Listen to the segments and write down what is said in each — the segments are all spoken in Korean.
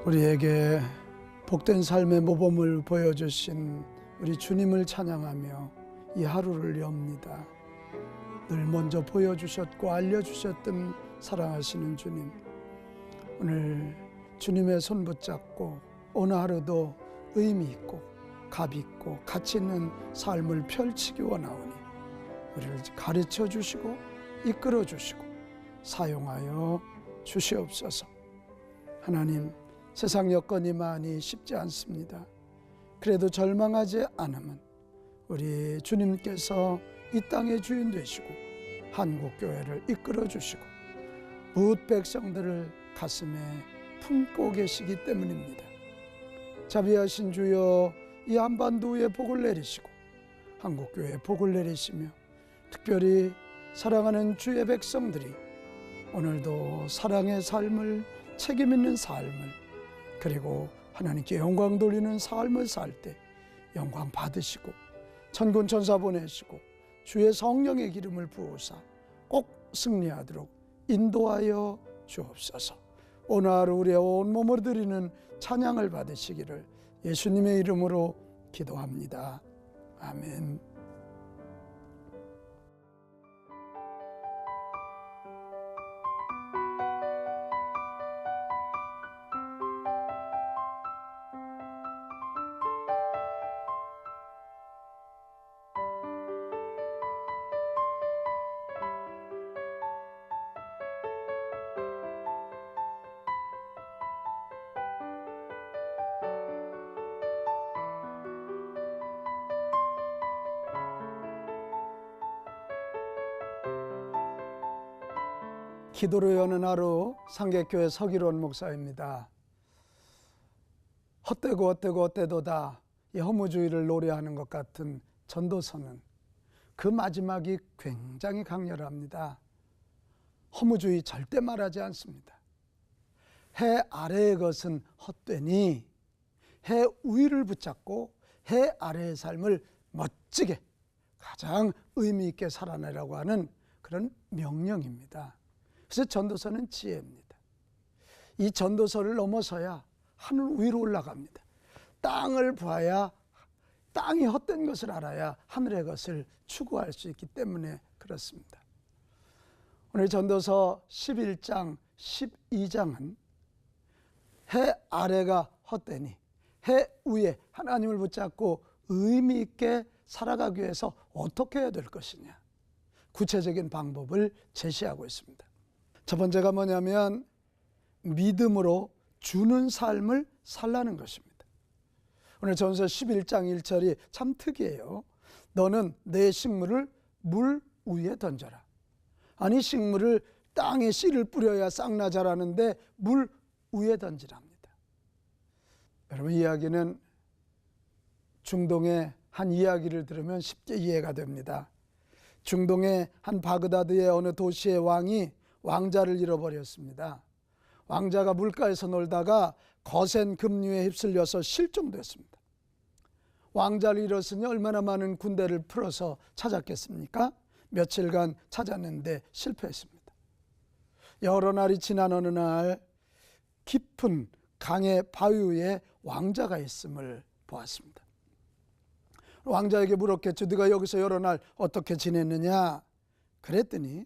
우리에게 복된 삶의 모범을 보여주신 우리 주님을 찬양하며 이 하루를 엽니다. 늘 먼저 보여주셨고 알려주셨던 사랑하시는 주님, 오늘 주님의 손 붙잡고 오늘 하루도 의미 있고 값 있고 가치 있는 삶을 펼치기 원하오니 우리를 가르쳐 주시고 이끌어 주시고 사용하여 주시옵소서. 하나님, 세상 여건이 많이 쉽지 않습니다. 그래도 절망하지 않으면 우리 주님께서 이 땅의 주인 되시고 한국교회를 이끌어 주시고 무엇 백성들을 가슴에 품고 계시기 때문입니다. 자비하신 주여, 이 한반도에 복을 내리시고 한국교회에 복을 내리시며 특별히 사랑하는 주의 백성들이 오늘도 사랑의 삶을, 책임 있는 삶을, 그리고 하나님께 영광 돌리는 삶을 살 때 영광 받으시고 천군 천사 보내시고 주의 성령의 기름을 부으사 꼭 승리하도록 인도하여 주옵소서. 오늘 하루 우리의 온몸으로 드리는 찬양을 받으시기를 예수님의 이름으로 기도합니다. 아멘. 기도로 여는 하루, 상계교회 서기론 목사입니다. 헛되도다 이 허무주의를 노래하는 것 같은 전도서는 그 마지막이 굉장히 강렬합니다. 허무주의 절대 말하지 않습니다. 해 아래의 것은 헛되니 해 위를 붙잡고 해 아래의 삶을 멋지게 가장 의미 있게 살아내라고 하는 그런 명령입니다. 그래서 전도서는 지혜입니다. 이 전도서를 넘어서야 하늘 위로 올라갑니다. 땅을 봐야, 땅이 헛된 것을 알아야 하늘의 것을 추구할 수 있기 때문에 그렇습니다. 오늘 전도서 11장, 12장은 해 아래가 헛되니 해 위에 하나님을 붙잡고 의미 있게 살아가기 위해서 어떻게 해야 될 것이냐, 구체적인 방법을 제시하고 있습니다. 첫 번째가 뭐냐면 믿음으로 주는 삶을 살라는 것입니다. 오늘 전서 11장 1절이 참 특이해요. 너는 내 식물을 물 위에 던져라. 아니, 식물을 땅에 씨를 뿌려야 싹나 자라는데 물 위에 던지랍니다. 여러분, 이야기는 중동의 한 이야기를 들으면 쉽게 이해가 됩니다. 중동의 한 바그다드의 어느 도시의 왕이 왕자를 잃어버렸습니다. 왕자가 물가에서 놀다가 거센 급류에 휩쓸려서 실종됐습니다. 왕자를 잃었으니 얼마나 많은 군대를 풀어서 찾았겠습니까? 며칠간 찾았는데 실패했습니다. 여러 날이 지난 어느 날 깊은 강의 바위 위에 왕자가 있음을 보았습니다. 왕자에게 물었겠죠. 네가 여기서 여러 날 어떻게 지냈느냐? 그랬더니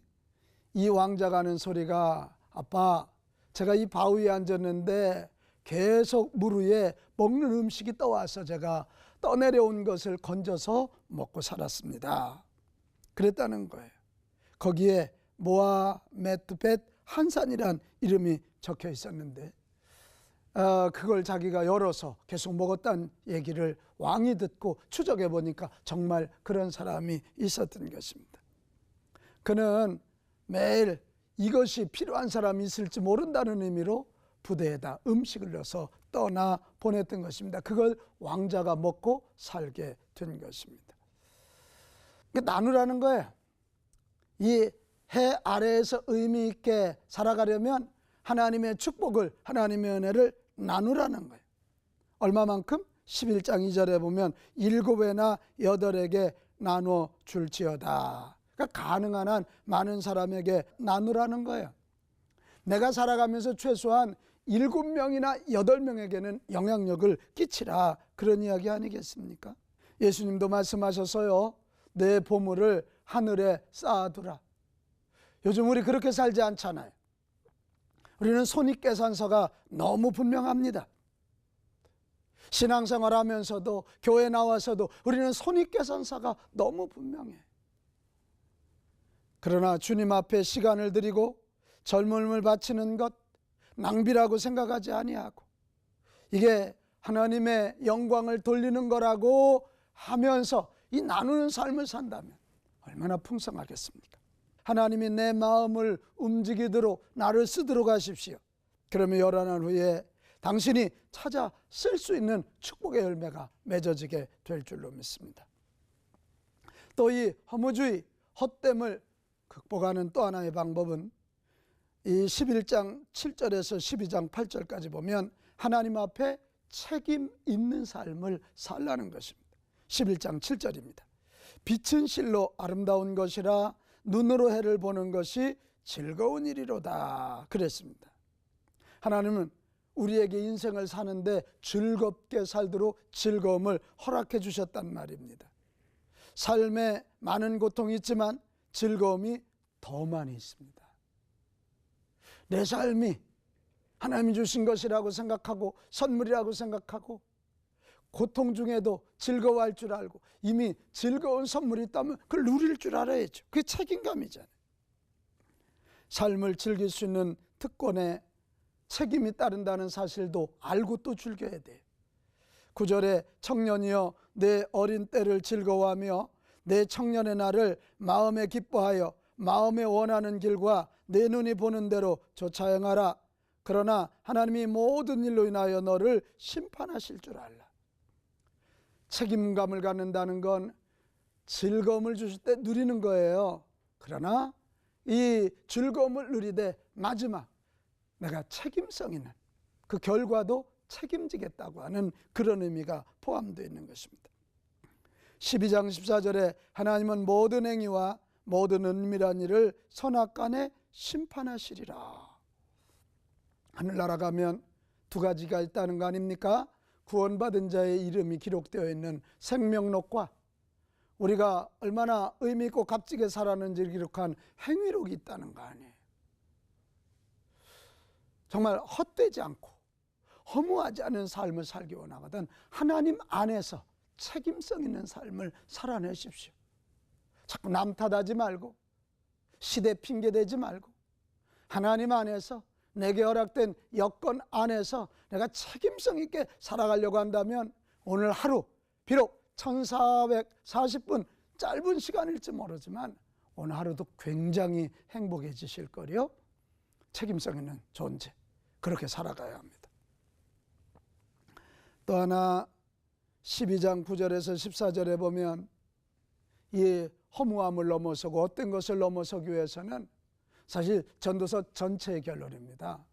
이 왕자가 하는 소리가, 아빠, 제가 이 바위에 앉았는데 계속 물 위에 먹는 음식이 떠와서 제가 떠내려온 것을 건져서 먹고 살았습니다. 그랬다는 거예요. 거기에 모하메트벳 한산이란 이름이 적혀 있었는데 그걸 자기가 열어서 계속 먹었다는 얘기를 왕이 듣고 추적해 보니까 정말 그런 사람이 있었던 것입니다. 그는 매일 이것이 필요한 사람이 있을지 모른다는 의미로 부대에다 음식을 넣어서 떠나 보냈던 것입니다. 그걸 왕자가 먹고 살게 된 것입니다. 나누라는 거예요. 이 해 아래에서 의미 있게 살아가려면 하나님의 축복을, 하나님의 은혜를 나누라는 거예요. 얼마만큼? 11장 2절에 보면 7배나 8에게 나눠 줄지어다. 그러니까 가능한 한 많은 사람에게 나누라는 거예요. 내가 살아가면서 최소한 7명이나 8명에게는 영향력을 끼치라, 그런 이야기 아니겠습니까? 예수님도 말씀하셔서요, 내 보물을 하늘에 쌓아두라. 요즘 우리 그렇게 살지 않잖아요. 우리는 손익계산서가 너무 분명합니다. 신앙생활 하면서도 교회 나와서도 우리는 손익계산서가 너무 분명해. 그러나 주님 앞에 시간을 드리고 젊음을 바치는 것 낭비라고 생각하지 아니하고, 이게 하나님의 영광을 돌리는 거라고 하면서 이 나누는 삶을 산다면 얼마나 풍성하겠습니까? 하나님이 내 마음을 움직이도록 나를 쓰도록 하십시오. 그러면 열한 후에 당신이 찾아 쓸 수 있는 축복의 열매가 맺어지게 될 줄로 믿습니다. 또 이 허무주의, 헛됨을 극복하는 또 하나의 방법은 이 11장 7절에서 12장 8절까지 보면 하나님 앞에 책임 있는 삶을 살라는 것입니다. 11장 7절입니다. 빛은 실로 아름다운 것이라 눈으로 해를 보는 것이 즐거운 일이로다 그랬습니다. 하나님은 우리에게 인생을 사는데 즐겁게 살도록 즐거움을 허락해 주셨단 말입니다. 삶에 많은 고통이 있지만 즐거움이 더 많이 있습니다. 내 삶이 하나님이 주신 것이라고 생각하고 선물이라고 생각하고 고통 중에도 즐거워할 줄 알고 이미 즐거운 선물이 있다면 그걸 누릴 줄 알아야죠. 그게 책임감이잖아요. 삶을 즐길 수 있는 특권에 책임이 따른다는 사실도 알고 또 즐겨야 돼요. 9절에 청년이여 내 어린 때를 즐거워하며 내 청년의 날을 마음에 기뻐하여 마음에 원하는 길과 내 눈이 보는 대로 쫓아 행하라. 그러나 하나님이 모든 일로 인하여 너를 심판하실 줄 알라. 책임감을 갖는다는 건 즐거움을 주실 때 누리는 거예요. 그러나 이 즐거움을 누리되 마지막 내가 책임성 있는 그 결과도 책임지겠다고 하는 그런 의미가 포함되어 있는 것입니다. 12장 14절에 하나님은 모든 행위와 모든 은밀한 일을 선악간에 심판하시리라. 하늘나라 가면 두 가지가 있다는 거 아닙니까? 구원받은 자의 이름이 기록되어 있는 생명록과 우리가 얼마나 의미 있고 값지게 살았는지를 기록한 행위록이 있다는 거 아니에요. 정말 헛되지 않고 허무하지 않은 삶을 살기 원하거든 하나님 안에서 책임성 있는 삶을 살아내십시오. 자꾸 남 탓하지 말고 시대 핑계대지 말고 하나님 안에서 내게 허락된 여건 안에서 내가 책임성 있게 살아가려고 한다면 오늘 하루 비록 1440분 짧은 시간일지 모르지만 오늘 하루도 굉장히 행복해지실 거요. 책임성 있는 존재 그렇게 살아가야 합니다. 또 하나 12장 9절에서 14절에 보면 이 허무함을 넘어서고 어떤 것을 넘어서기 위해서는 사실 전도서 전체의 결론입니다.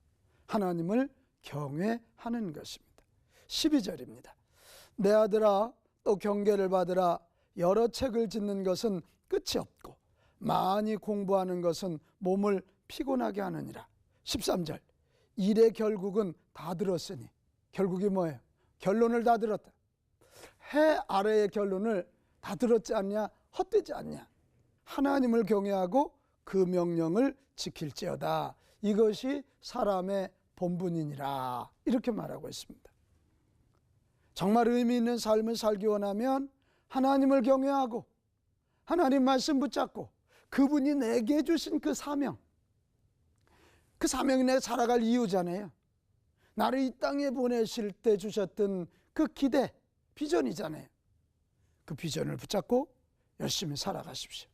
하나님을 경외하는 것입니다. 12절입니다. 내 아들아 또 경계를 받으라. 여러 책을 짓는 것은 끝이 없고 많이 공부하는 것은 몸을 피곤하게 하느니라. 13절 일의 결국은 다 들었으니 결국이 뭐예요? 결론을 다 들었다. 해 아래의 결론을 다 들었지 않냐? 헛되지 않냐? 하나님을 경외하고 그 명령을 지킬지어다. 이것이 사람의 본분이니라. 이렇게 말하고 있습니다. 정말 의미 있는 삶을 살기 원하면 하나님을 경외하고 하나님 말씀 붙잡고 그분이 내게 주신 그 사명, 그 사명이 내 살아갈 이유잖아요. 나를 이 땅에 보내실 때 주셨던 그 기대, 비전이잖아요. 그 비전을 붙잡고 열심히 살아가십시오.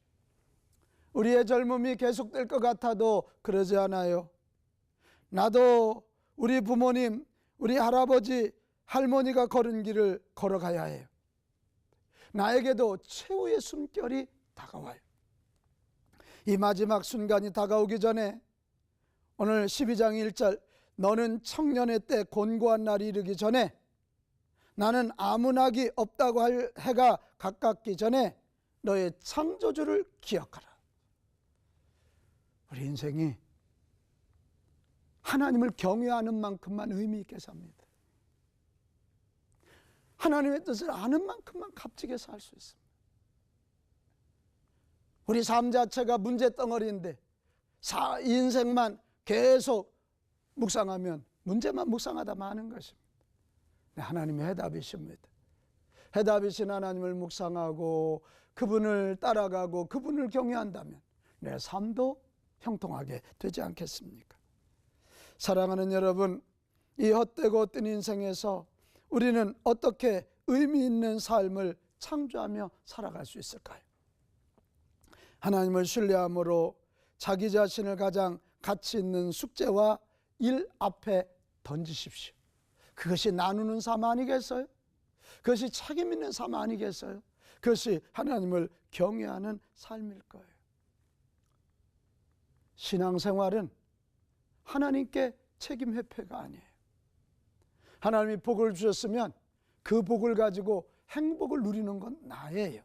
우리의 젊음이 계속될 것 같아도 그러지 않아요. 나도 우리 부모님, 우리 할아버지, 할머니가 걸은 길을 걸어가야 해요. 나에게도 최후의 숨결이 다가와요. 이 마지막 순간이 다가오기 전에 오늘 12장 1절 너는 청년의 때 곤고한 날이 이르기 전에 나는 아무 낙이 없다고 할 해가 가깝기 전에 너의 창조주를 기억하라. 우리 인생이 하나님을 경외하는 만큼만 의미 있게 삽니다. 하나님의 뜻을 아는 만큼만 값지게 살 수 있습니다. 우리 삶 자체가 문제덩어리인데 인생만 계속 묵상하면 문제만 묵상하다 마는 것입니다. 하나님의 해답이십니다. 해답이신 하나님을 묵상하고 그분을 따라가고 그분을 경외한다면 내 삶도 형통하게 되지 않겠습니까? 사랑하는 여러분, 이 헛되고 헛된 인생에서 우리는 어떻게 의미 있는 삶을 창조하며 살아갈 수 있을까요? 하나님을 신뢰함으로 자기 자신을 가장 가치 있는 숙제와 일 앞에 던지십시오. 그것이 나누는 삶 아니겠어요? 그것이 책임 있는 삶 아니겠어요? 그것이 하나님을 경외하는 삶일 거예요. 신앙생활은 하나님께 책임 회피가 아니에요. 하나님이 복을 주셨으면 그 복을 가지고 행복을 누리는 건 나예요.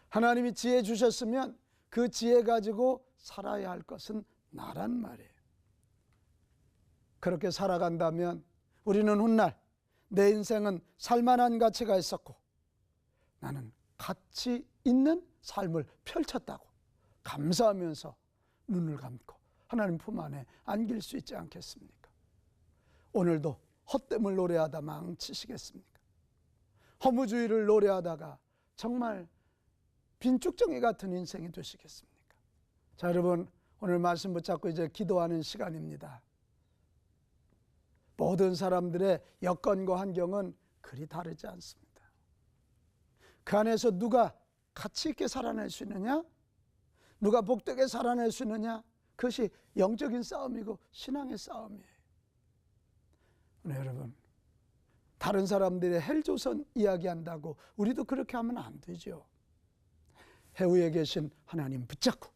하나님이 지혜 주셨으면 그 지혜 가지고 살아야 할 것은 나란 말이에요. 그렇게 살아간다면 우리는 훗날 내 인생은 살만한 가치가 있었고 나는 가치 있는 삶을 펼쳤다고 감사하면서 눈을 감고 하나님 품 안에 안길 수 있지 않겠습니까? 오늘도 헛됨을 노래하다 망치시겠습니까? 허무주의를 노래하다가 정말 빈죽정이 같은 인생이 되시겠습니까? 자, 여러분, 오늘 말씀 붙잡고 이제 기도하는 시간입니다. 모든 사람들의 여건과 환경은 그리 다르지 않습니다. 그 안에서 누가 가치 있게 살아낼 수 있느냐? 누가 복되게 살아낼 수 있느냐? 그것이 영적인 싸움이고 신앙의 싸움이에요. 네, 여러분, 다른 사람들의 헬조선 이야기한다고 우리도 그렇게 하면 안 되죠. 해우에 계신 하나님 붙잡고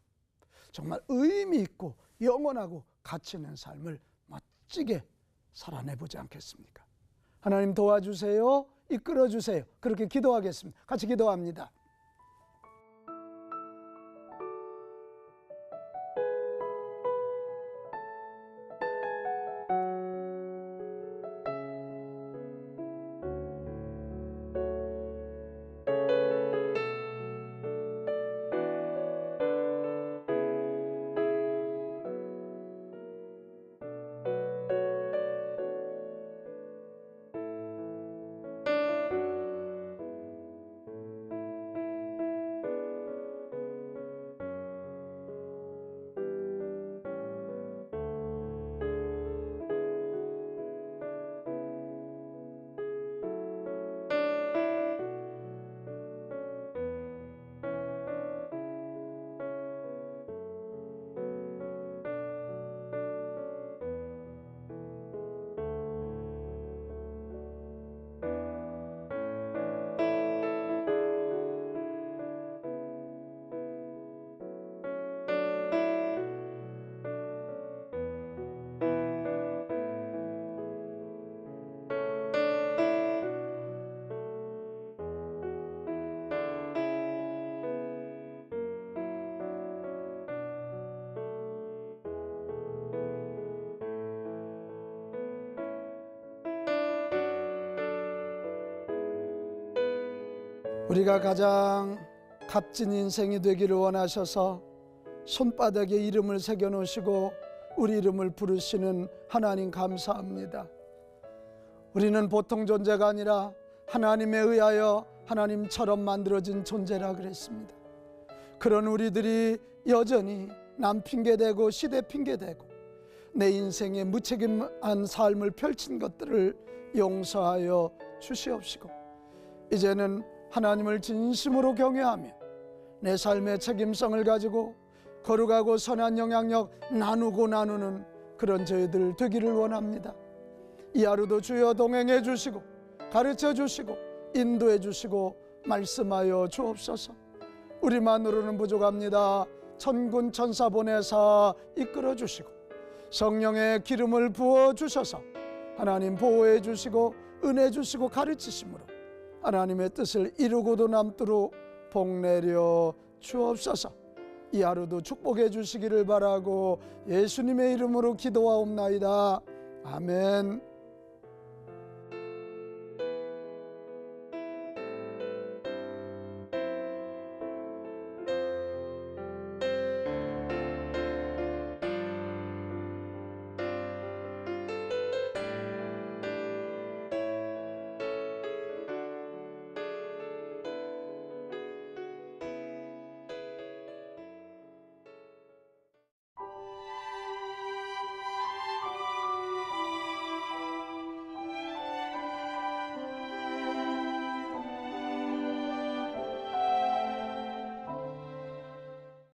정말 의미 있고 영원하고 가치 있는 삶을 멋지게 살아내보지 않겠습니까? 하나님 도와주세요. 이끌어주세요. 그렇게 기도하겠습니다. 같이 기도합니다. 우리가 가장 값진 인생이 되기를 원하셔서 손바닥에 이름을 새겨놓으시고 우리 이름을 부르시는 하나님 감사합니다. 우리는 보통 존재가 아니라 하나님에 의하여 하나님처럼 만들어진 존재라 그랬습니다. 그런 우리들이 여전히 남 핑계대고 시대 핑계대고 내 인생에 무책임한 삶을 펼친 것들을 용서하여 주시옵시고 이제는 하나님을 진심으로 경외하며 내 삶의 책임성을 가지고 거룩하고 선한 영향력 나누는 그런 저희들 되기를 원합니다. 이 하루도 주여 동행해 주시고 가르쳐 주시고 인도해 주시고 말씀하여 주옵소서. 우리만으로는 부족합니다. 천군 천사 보내사 이끌어 주시고 성령의 기름을 부어 주셔서 하나님 보호해 주시고 은혜 주시고 가르치심으로 하나님의 뜻을 이루고도 남도록 복 내려 주옵소서. 이 하루도 축복해 주시기를 바라고 예수님의 이름으로 기도하옵나이다. 아멘.